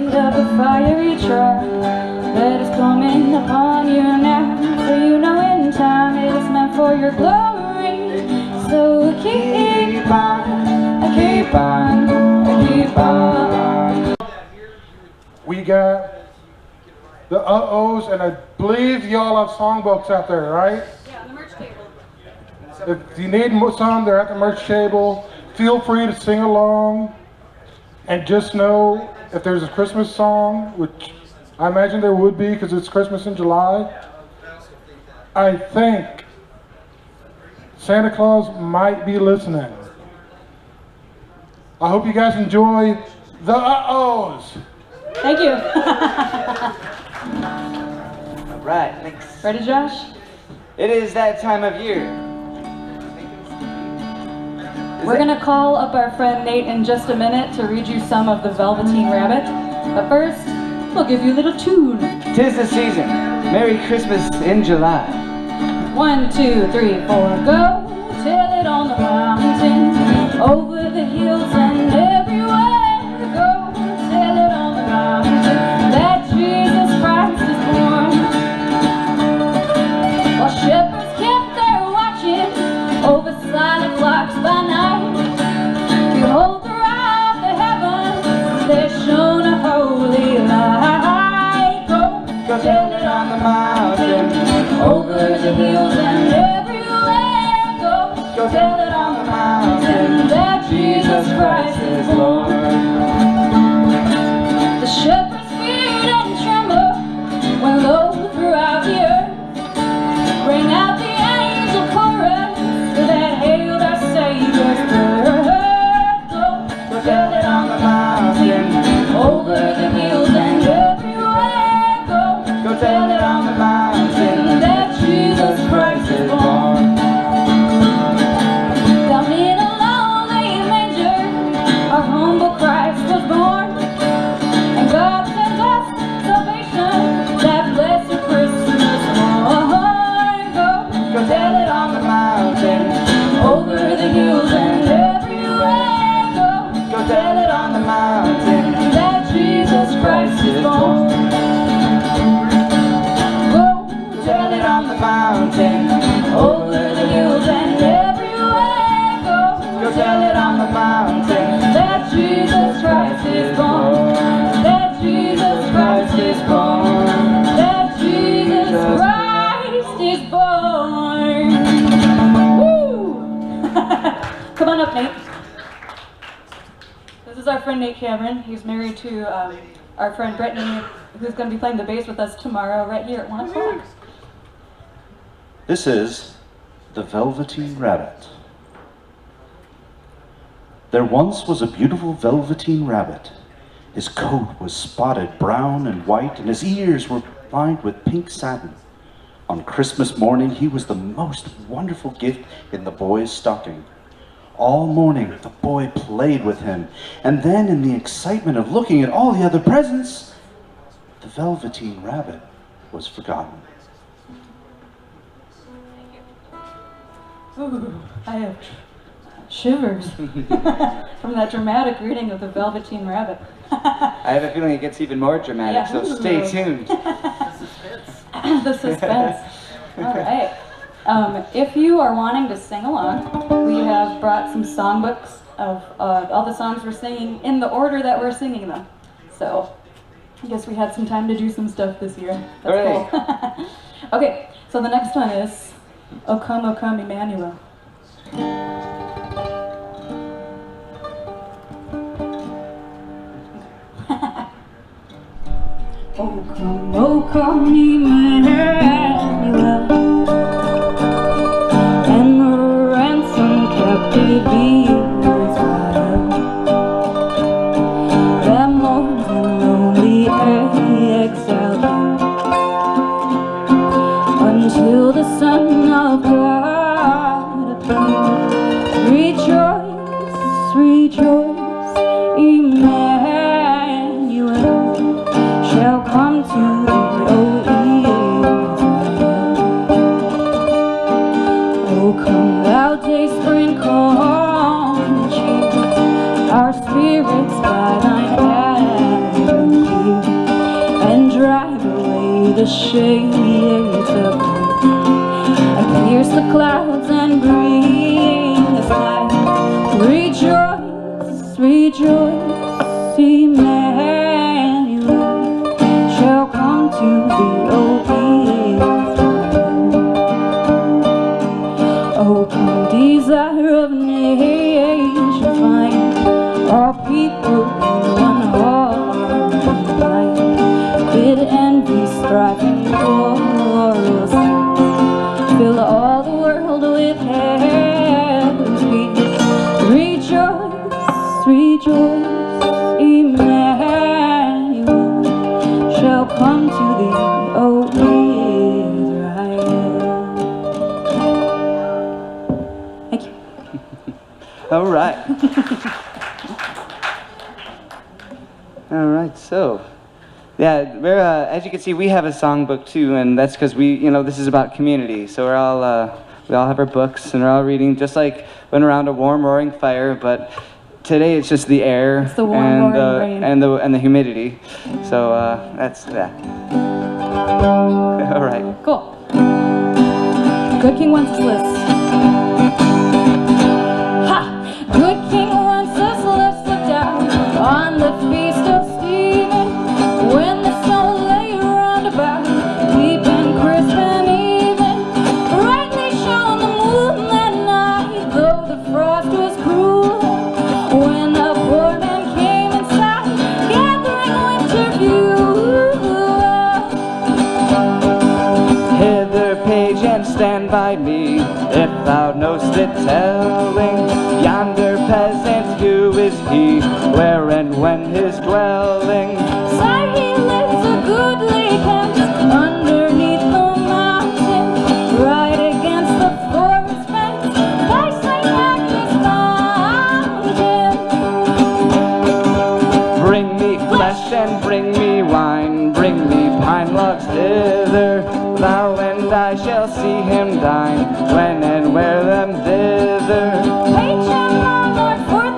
of a fiery trial that is coming upon you now. For you know in time it is meant for your glory. So keep on, keep on, keep on. We got the uh-ohs, and I believe y'all have songbooks out there, right? Yeah, the merch table. If you need some, they're at the merch table. Feel free to sing along. And just know, if there's a Christmas song, which I imagine there would be because it's Christmas in July, I think Santa Claus might be listening. I hope you guys enjoy the uh-ohs. Thank you. All right, thanks. Ready, Josh? It is that time of year. We're going to call up our friend Nate in just a minute to read you some of the Velveteen Rabbit. But first, we'll give you a little tune. 'Tis the season. Merry Christmas in July. 1, 2, 3, 4, go. Tell it on the mountains, over the hills and everywhere. Go. Tell it on the mountains that Jesus Christ is born. While shepherds kept their watching over silent flocks by night, behold, throughout the heavens there shone a holy light. Go. Tell it on the mountain, over the hills and everywhere. Go tell it on the mountain that Jesus Christ is Lord. The shepherds feared and trembled when lo, throughout the earth rang out the angel chorus that hailed our Savior's birth. Go tell it on the mountain, over the hills and everywhere. Go tell it on the mountain that Jesus Christ is born. Down in a lonely manger, our humble Christ was born, and God sent us salvation, that blessed Christmas morn. Go tell it on the mountain, over the hills and everywhere. Go tell it on the mountain that Jesus Christ is born. Tell it on the mountain, over the hills and everywhere. Go tell it on the mountain that Jesus Christ is born. That Jesus Christ is born. That Jesus Christ is born. Woo! Come on up, Nate. This is our friend Nate Cameron. He's married to our friend Brittany, who's going to be playing the bass with us tomorrow right here at 1 o'clock. This is the Velveteen Rabbit. There once was a beautiful velveteen rabbit. His coat was spotted brown and white, and his ears were lined with pink satin. On Christmas morning, he was the most wonderful gift in the boy's stocking. All morning, the boy played with him, and then in the excitement of looking at all the other presents, the Velveteen Rabbit was forgotten. Ooh, I have shivers from that dramatic reading of the Velveteen Rabbit. I have a feeling it gets even more dramatic, so stay tuned. The suspense. All right. If you are wanting to sing along, we have brought some songbooks of all the songs we're singing in the order that we're singing them. So I guess we had some time to do some stuff this year. That's cool. Okay, so the next one is O Come, Emmanuel. O come, Emmanuel, and the ransom captive Israel, that mourns and lonely exile until the Son of God appears. Rejoice, rejoice, Emmanuel shall come to thee, O Israel. O come, thou dayspring, come and cheer our spirits by thine advent. the shades of night. I pierce the clouds and bring the sky. Rejoice, rejoice, Emmanuel shall come to thee, O Israel. O come, desire of nations, find all people in one heart and mind. Bid envy, strife, and quarrels, fill all the world with heaven's peace. Rejoice, rejoice, Emmanuel shall come to thee, O Israel. Thank you. All right. All right, so, yeah, we're, as you can see, we have a songbook too, and that's because we, you know, this is about community. So we all have our books, and we're all reading, just like when around a warm, roaring fire. But today it's just the air It's the warm, roaring rain. and the humidity. So that's that. All right. Cool. Good King Wenceslas. Ha! Good King Wenceslas looked down on the feast of Stephen, when the snow lay round about, deep and crisp and even. Brightly shone the moon that night, though the frost was cruel. When the poor man came inside, gathering winter fuel. Hither, page, and stand by me, if thou know'st it telling. Yonder peasant, who is he? Where and when his dwelling? Sire, he lives a goodly camp underneath the mountain, right against the forest fence, by St. Agnes Fountain. Bring me flesh and bring me wine, bring me pine logs thither. Thou and I shall see him dine, when and where them thither. Page and my lord, forth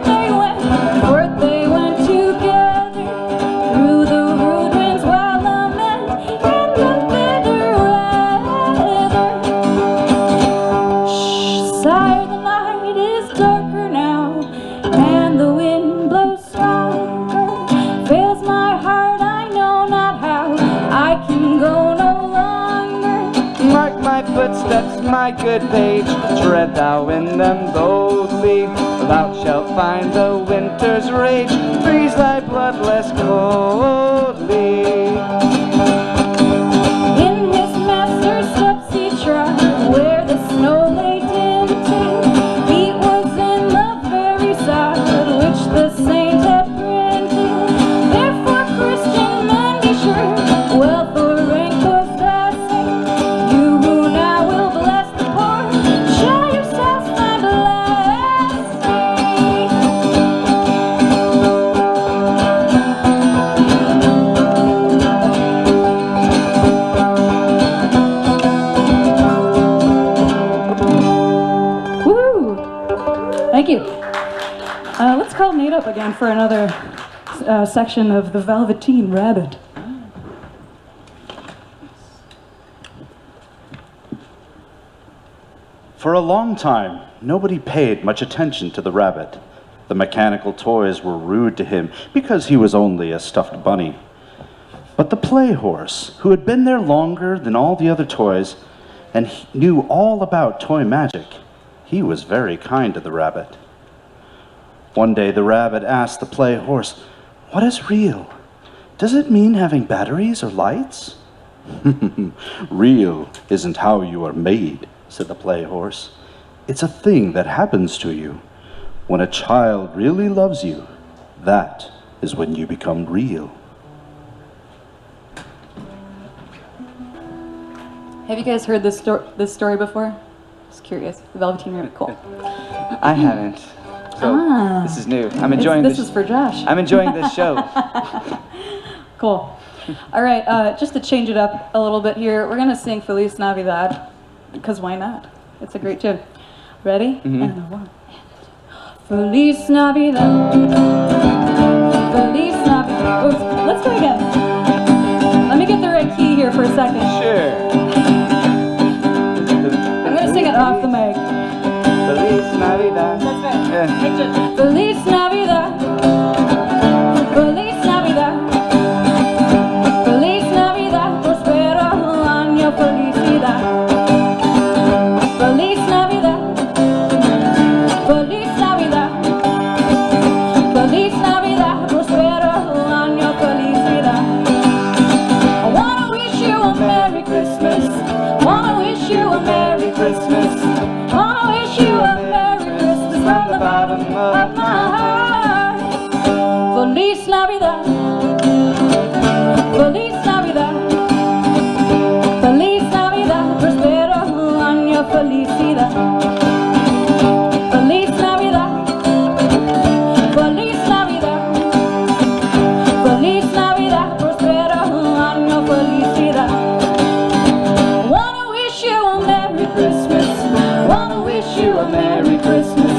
they went together, through the rude winds while the men in the bitter weather. Shh, sire, the night is darker now, and the wind blows stronger. Fails my heart, I know not how, I can go no longer. Mark my footsteps, my good page, tread thou in them boldly. Thou shalt find the winter's rage, freeze thy blood less coldly. In his master's steps he trod, where the snow lay dinted. He was in the very sod which the saint had printed. Therefore, Christian men, be sure, wealth or rank possessing, you who now will bless the poor, show yourselves my blessing. Woo! Thank you. Let's call Nate up again for another section of the Velveteen Rabbit. For a long time, nobody paid much attention to the rabbit. The mechanical toys were rude to him because he was only a stuffed bunny. But the play horse, who had been there longer than all the other toys and knew all about toy magic, he was very kind to the rabbit. One day the rabbit asked the play horse, "What is real? Does it mean having batteries or lights?" "Real isn't how you are made," said the play horse. "It's a thing that happens to you. When a child really loves you, that is when you become real." Have you guys heard this story before? Just curious. The Velveteen Rabbit, cool. I haven't. So this is new. I'm enjoying this. This is for Josh. I'm enjoying this show. Cool. All right, just to change it up a little bit here, we're gonna sing Feliz Navidad, because why not? It's a great tune. Ready? And a one. Feliz Navidad. Feliz Navidad. Oops, let's go again. Let me get the right key here for a second. second. Sure. I'm gonna sing it off the mic. Feliz Navidad. That's right. Yeah. Feliz Navidad. Feliz Navidad. Feliz Navidad. Prospero año, felicidad. Feliz Navidad. Feliz Navidad. Feliz Navidad. Prospero año, felicidad. I wanna wish you a Merry Christmas. Wanna wish you a Merry Christmas. Wanna wish you a Merry Christmas from the bottom of my heart. Feliz Navidad. Feliz Navidad. Feliz Navidad. Prospero año, felicidad. Feliz Navidad. Feliz Navidad. Feliz Navidad. Prospero año, felicidad. Wanna wish you a Merry Christmas. Wanna wish you a Merry Christmas.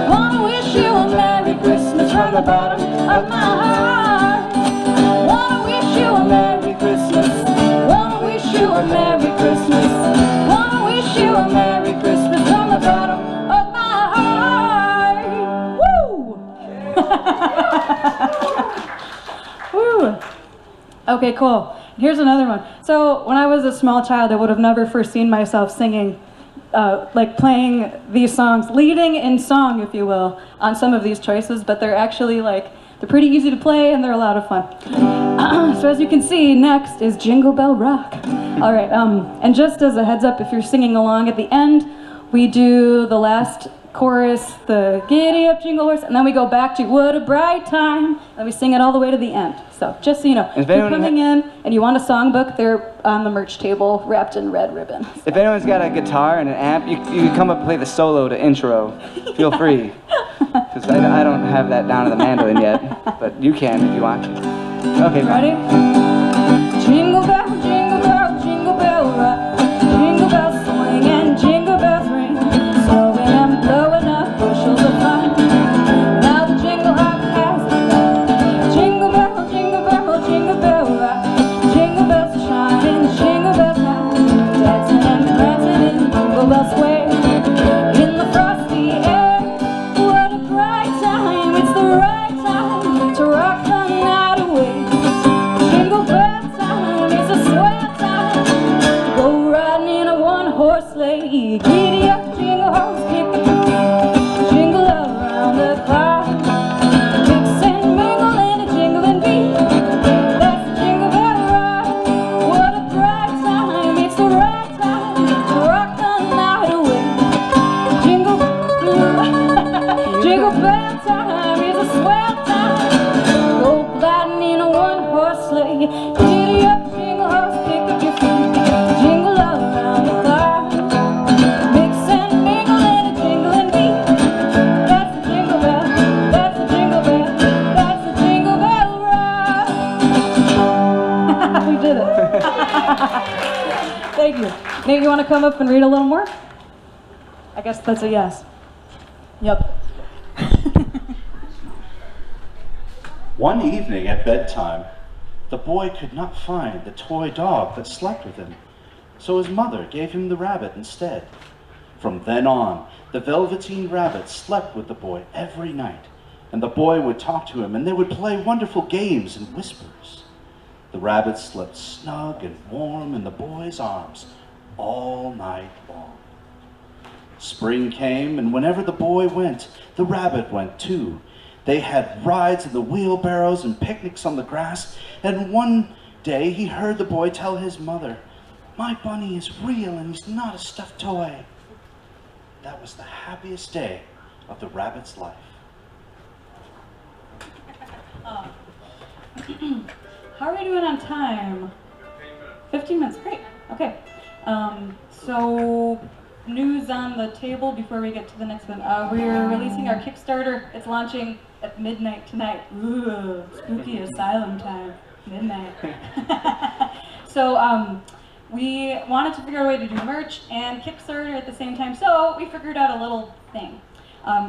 Wanna wish you a Merry Christmas from the bottom of my heart. Wanna wish you a Merry Christmas. Wanna wish you a Merry Christmas. Wanna wish you a Merry Christmas from the bottom of my heart. Woo! Woo! Okay, cool. Here's another one. So when I was a small child, I would have never foreseen myself singing, like playing these songs, leading in song, if you will, on some of these choices, but they're actually like, they're pretty easy to play and they're a lot of fun. So as you can see, next is Jingle Bell Rock. All right, and just as a heads up, if you're singing along at the end, we do the last chorus, the giddy up jingle horse, and then we go back to what a bright time, and we sing it all the way to the end. So just so you know, if you're coming in and you want a songbook, they're on the merch table wrapped in red ribbon. So. If anyone's got a guitar and an amp, you can come up and play the solo to intro. Feel free. Because I don't have that down to the mandolin yet, but you can if you want to. Okay, ready? Jingle bell, jingle bell rock. Jingle bells swing and jingle bells ring. Snowing and blowing up bushels of fun. Now the jingle hop has begun. Jingle bell, jingle bell rock. Jingle bells are shining, jingle bells now. Dancing and prancing in Jingle Bell Square. In the frosty air, what a bright time. It's the right time to rock the night away. Jingle bell time is a swell time. Go riding in a one-horse sleigh. Giddy up, jingle horse, kick up your feet. Jingle around the clock. Mix and mingle in a jingling beat. That's the Jingle Bell Rock. What a bright time, it's the right time to rock the night away. Jingle, jingle bell time is a swell time. Go gliding in a one-horse sleigh. Giddy up, jingle horse, kick up your feet. Jingle around the clock. Mix and mingle in a jingling beat. That's the Jingle Bell, that's the Jingle Bell, that's the Jingle Bell Rock. We did it. Thank you. Nate, you want to come up and read a little more? I guess that's a yes. Yep. One evening at bedtime, the boy could not find the toy dog that slept with him, so his mother gave him the rabbit instead. From then on, the Velveteen Rabbit slept with the boy every night, and the boy would talk to him, and they would play wonderful games in whispers. The rabbit slept snug and warm in the boy's arms all night long. Spring came, and whenever the boy went, the rabbit went too. They had rides in the wheelbarrows and picnics on the grass, and one day he heard the boy tell his mother, "My bunny is real and he's not a stuffed toy." That was the happiest day of the rabbit's life. How are we doing on time? 15 minutes, great. Okay. So news on the table before we get to the next one. We're releasing our Kickstarter. It's launching at midnight tonight. Ooh, spooky asylum time, midnight. So we wanted to figure out a way to do merch and Kickstarter at the same time, so we figured out a little thing.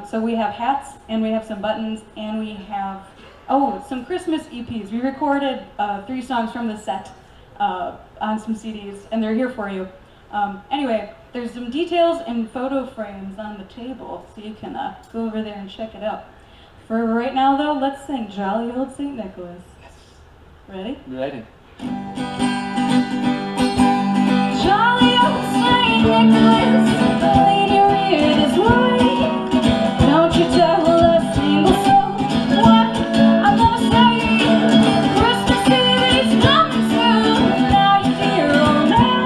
So we have hats, and we have some buttons, and we have, some Christmas EPs. We recorded 3 songs from the set on some CDs, and they're here for you. Anyway, there's some details and photo frames on the table, so you can go over there and check it out. For right now, though, let's sing Jolly Old St. Nicholas. Ready? Ready. Jolly old St. Nicholas, lean your ear this way. Don't you tell a single soul what I'm gonna say. Christmas Eve is coming soon. Now you dear old man,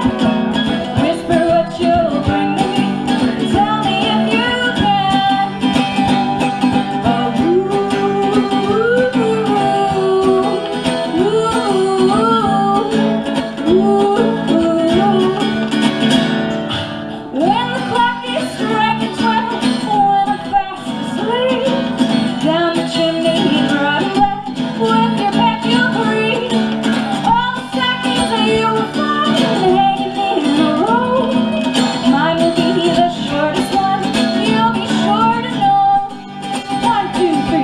whisper what you'll bring to me. Tell me if you can. Oh, when the clock is striking 12, when I'm fast asleep, down the chimney right back with your back you'll breathe. All the stockings that you will find hanging in a row, mine will be the shortest one. You'll be sure to know. 1, 2, 3,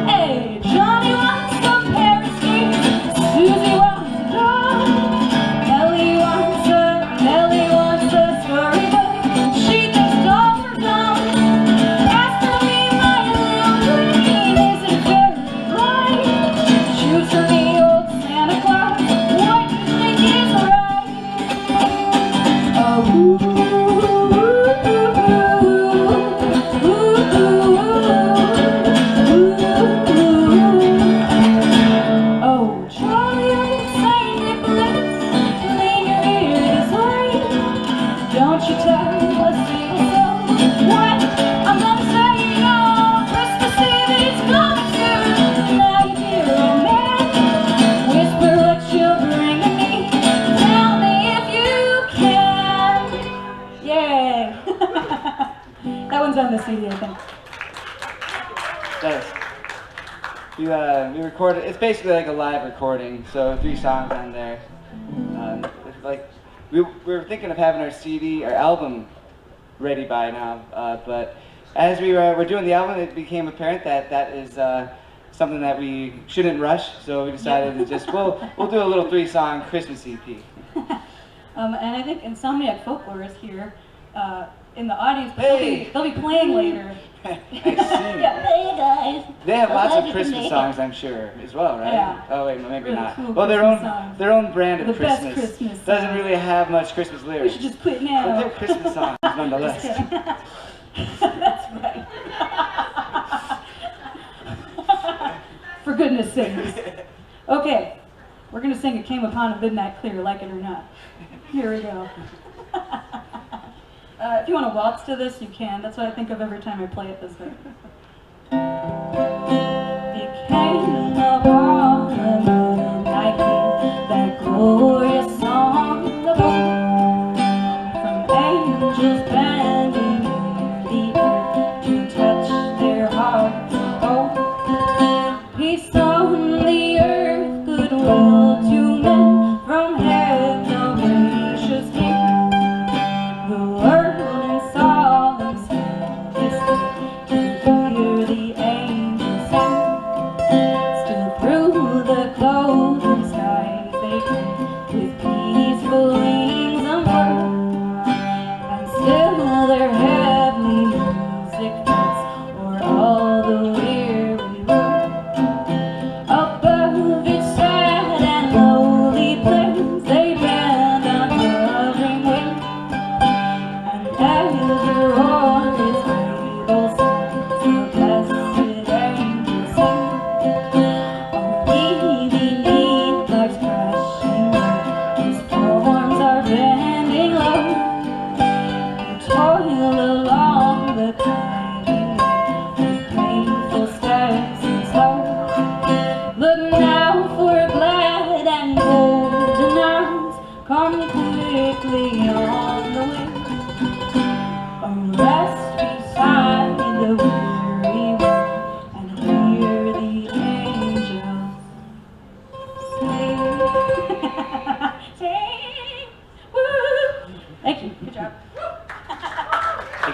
Hey, Johnny wants some Paris cake, Susie wants a dog, Ellie wants a storybook. She thinks dolls are dumb. As for me, my little brain isn't very bright. Choose for me, old Santa Claus, what you think is right. Oh, Jolly old St. Nicholas, lean your ear this way. Don't you tell a single soul what I'm gonna say. Oh, Christmas Eve is coming soon. Now you dear old man, whisper what you'll bring to me. Tell me if you can. Yay! That one's on the CD, I think. Does. We recorded. It's basically like a live recording. So 3 songs on there. It's like we were thinking of having our CD, our album, ready by now. But as we were doing the album, it became apparent that that is something that we shouldn't rush. So we decided to just we'll do a little 3-song Christmas EP. And I think Insomniac Folklore is here in the audience, but Hey! they'll be playing later. I see. Yeah, hey guys. They have lots glad of you can Christmas make songs, I'm sure, as well, right? Yeah. Oh wait, no, maybe Really not. cool Well, Christmas songs. their own brand of The best Christmas, Christmas doesn't songs. really have much Christmas We lyrics, should just quit but now. they're Christmas songs nonetheless. Just kidding. That's right. For goodness sakes. Okay, we're gonna sing "It Came Upon a Midnight Clear," like it or not. Here we go. If you want to waltz to this, you can. That's what I think of every time I play it this way. It came upon a midnight clear, that glorious song of old, from angels bending the earth to touch their hearts of hope. Peace on the earth, goodwill to men, from heaven's gracious King. The world in solemn stillness to hear the angels sing. Still through the clouded skies they come with peaceful wings unfurled, and still their heavenly music floats o'er all the weary world. Above its sad and lowly plains they bend on hovering wing, and ever o'er its cradle sounds the blessed angels sing. Only beneath life's crashing road his forms are bending low, and toil along the climbing way with painful steps and slow. Look now for glad and golden arms come quickly on the wing.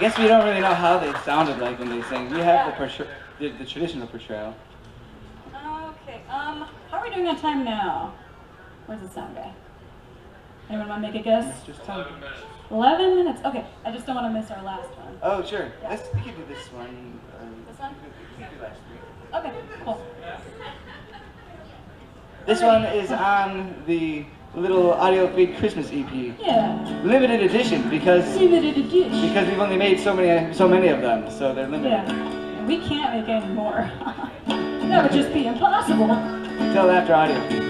guess we don't really know how they sounded like when they sang. We have the traditional portrayal. Okay, how are we doing on time now? Where's the sound guy? Anyone want to make a guess? Just tell me. 11 minutes? Okay, I just don't want to miss our last one. Oh, sure. Yeah. We can do this one. This one? We can do last three. Okay, cool. This one is on the little audio feed Christmas EP. Yeah. Limited edition because Limited edition. we've only made so many of them, so they're limited. Yeah. And we can't make any more. That would just be impossible. Until after audio feed.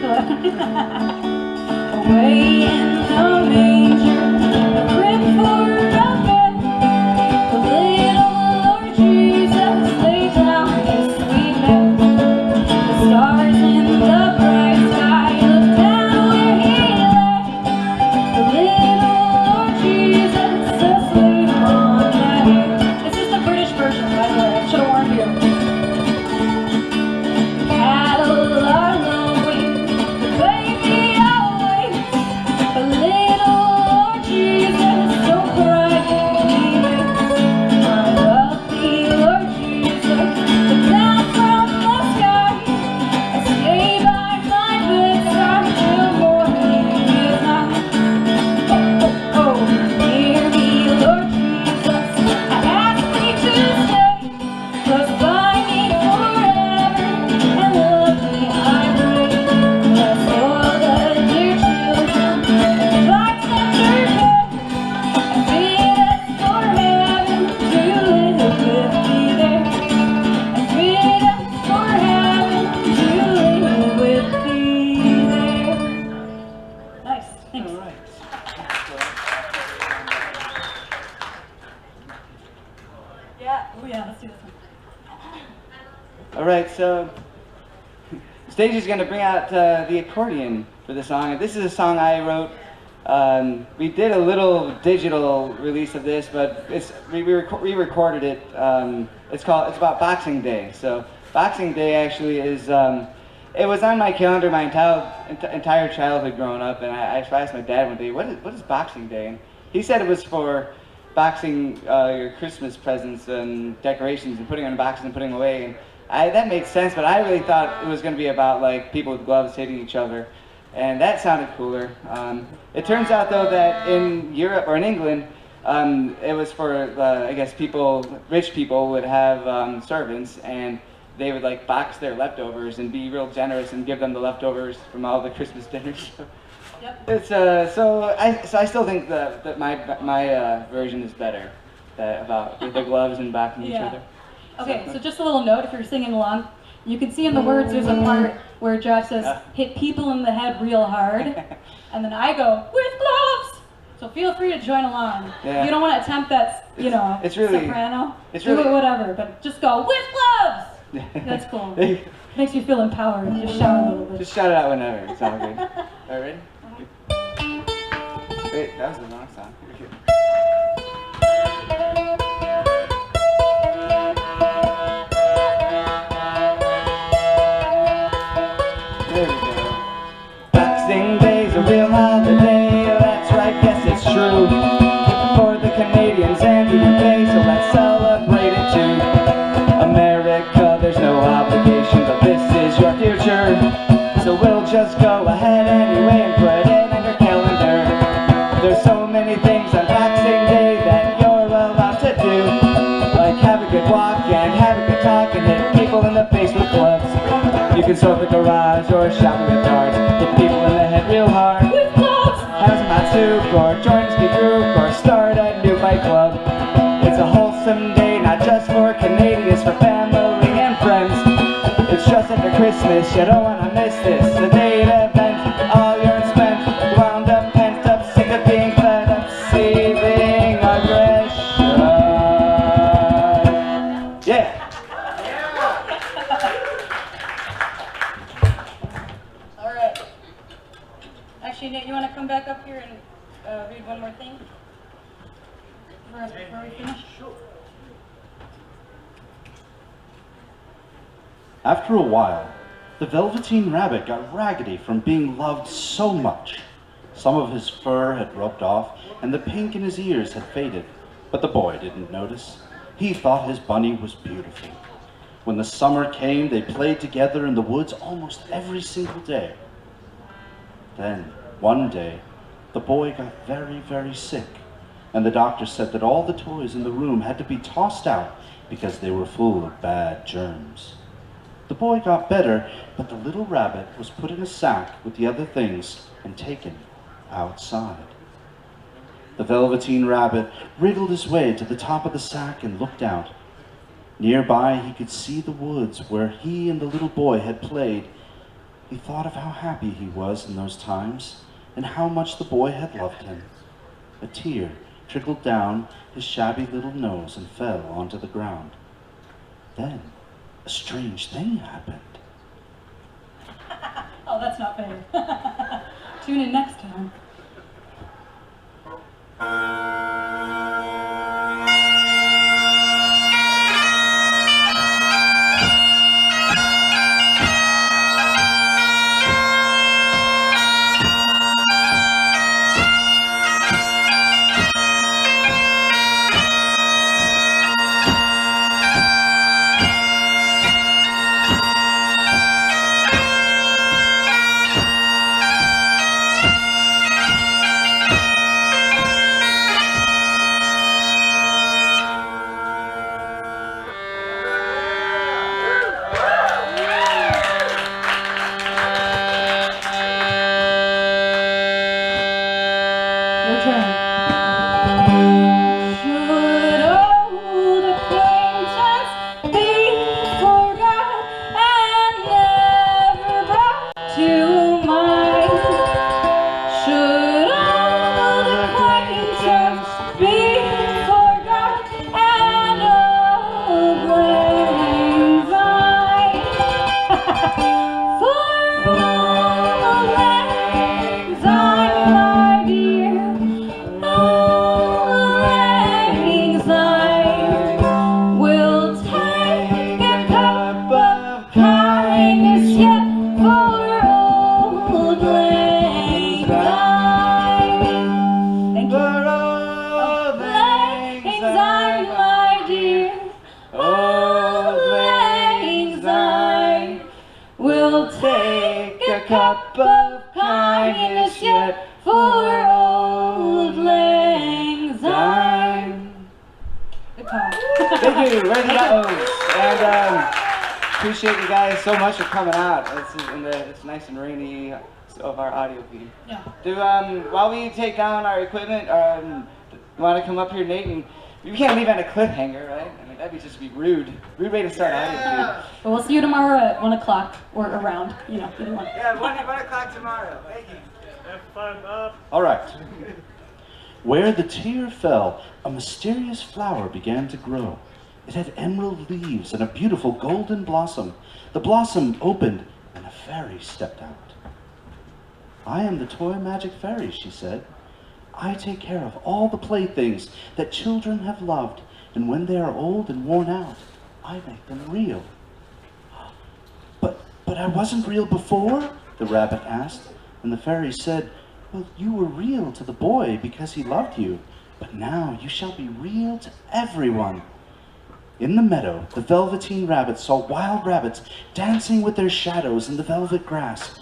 Away in the manger, the crib for a bed, the little Lord Jesus laid down his sweet head. The stars in the bright sky look down where he lay. The little Lord Jesus asleep on that hay. This is the British version, by the way. I should have warned you. Cattle are lowing, the baby awaits. The little Lord Jesus, don't cry, he waits. My lovely Lord Jesus, look down from the sky and stay by my bedside till morning is nigh. Oh, oh, oh, hear me, Lord Jesus, I ask thee to stay, close by me forever, and love me, I pray. Bless all the dear children, thy tender care, and feed us for heaven to live with thee there. And feed us for heaven to live with thee there. Nice, thanks. All right. Yeah, oh yeah, let's do this one. All right, so Stage is going to bring out the accordion for the song. And this is a song I wrote. We did a little digital release of this, but we re-recorded it. It's about Boxing Day. So Boxing Day actually is. It was on my calendar my entire childhood growing up, and I asked my dad one day, what is Boxing Day? And he said it was for boxing your Christmas presents and decorations and putting them in boxes and putting them away. And that made sense, but I really thought it was going to be about like people with gloves hitting each other, and that sounded cooler. It turns out though that in Europe or in England, it was for I guess rich people would have servants, and they would like box their leftovers and be real generous and give them the leftovers from all the Christmas dinners. Yep. It's so I still think that my version is better, about the gloves and backing each other. Okay, so just a little note, if you're singing along, you can see in the words there's a part where Josh says, hit people in the head real hard, and then I go, with gloves! So feel free to join along. Yeah. You don't want to attempt that, it's really, soprano, it's do really, it whatever, but just go, with gloves! That's cool. Makes you feel empowered, just shout a little bit. Just shout it out whenever, it's all good. All right, ready? Wait, that was the wrong song. There we go. Boxing Day's a real holiday, that's right, yes it's true. For the Canadians and the UK, so let's celebrate it too. America, there's no obligation, but this is your future. So we'll just go ahead anyway and put it in your calendar. There's so many things on Boxing Day that you're allowed to do, like have a good walk and have a good talk and hit people in the face with gloves. You can sort the garage or shop with cards, hit people in the head real hard with gloves. Have some hot soup or join a ski group or start a new fight club. It's a wholesome day, not just for Canadians, for family and friends. It's just after Christmas, you don't want to miss this. The day to vent all your unspent, wound up, pent up, sick of being fed up, saving aggression. Yeah. All right. Actually, Nate, you want to come back up here and read one more thing for us before we finish? Sure. After a while, the Velveteen Rabbit got raggedy from being loved so much. Some of his fur had rubbed off, and the pink in his ears had faded. But the boy didn't notice. He thought his bunny was beautiful. When the summer came, they played together in the woods almost every single day. Then, one day, the boy got very, very sick, and the doctor said that all the toys in the room had to be tossed out because they were full of bad germs. The boy got better, but the little rabbit was put in a sack with the other things and taken outside. The Velveteen Rabbit wriggled his way to the top of the sack and looked out. Nearby, he could see the woods where he and the little boy had played. He thought of how happy he was in those times and how much the boy had loved him. A tear trickled down his shabby little nose and fell onto the ground. Then, a strange thing happened. Oh, that's not fair. Tune in next time. Cup of kindness yet for old lang syne. Good call. Thank you, Ready O's. And appreciate you guys so much for coming out. It's nice and rainy of our audio feed. Yeah. While we take down our equipment, want to come up here, Nate? And we can't leave on a cliffhanger, right? I mean, that'd just be rude. Rude way to start audio feed. But we'll see you tomorrow at 1 o'clock or around, you know, either one. Yeah, 1 o'clock tomorrow. Thank you. Have fun up. All right. Where the tear fell, a mysterious flower began to grow. It had emerald leaves and a beautiful golden blossom. The blossom opened and a fairy stepped out. "I am the toy magic fairy," she said. "I take care of all the playthings that children have loved, and when they are old and worn out, I make them real." But I wasn't real before?" the rabbit asked, and the fairy said, "Well, you were real to the boy because he loved you, but now you shall be real to everyone." In the meadow, the Velveteen Rabbit saw wild rabbits dancing with their shadows in the velvet grass.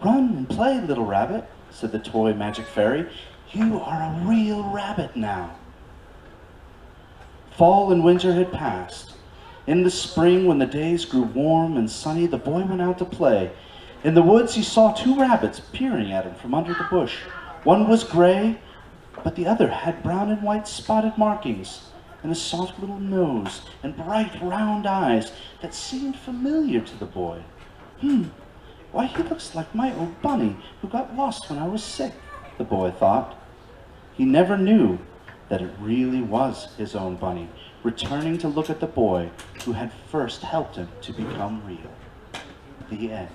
"Run and play, little rabbit," said the toy magic fairy. "You are a real rabbit now." Fall and winter had passed. In the spring, when the days grew warm and sunny, the boy went out to play. In the woods, he saw two rabbits peering at him from under the bush. One was gray, but the other had brown and white spotted markings, and a soft little nose, and bright round eyes that seemed familiar to the boy. Why, he looks like my old bunny who got lost when I was sick," the boy thought. He never knew that it really was his own bunny, returning to look at the boy who had first helped him to become real. The end.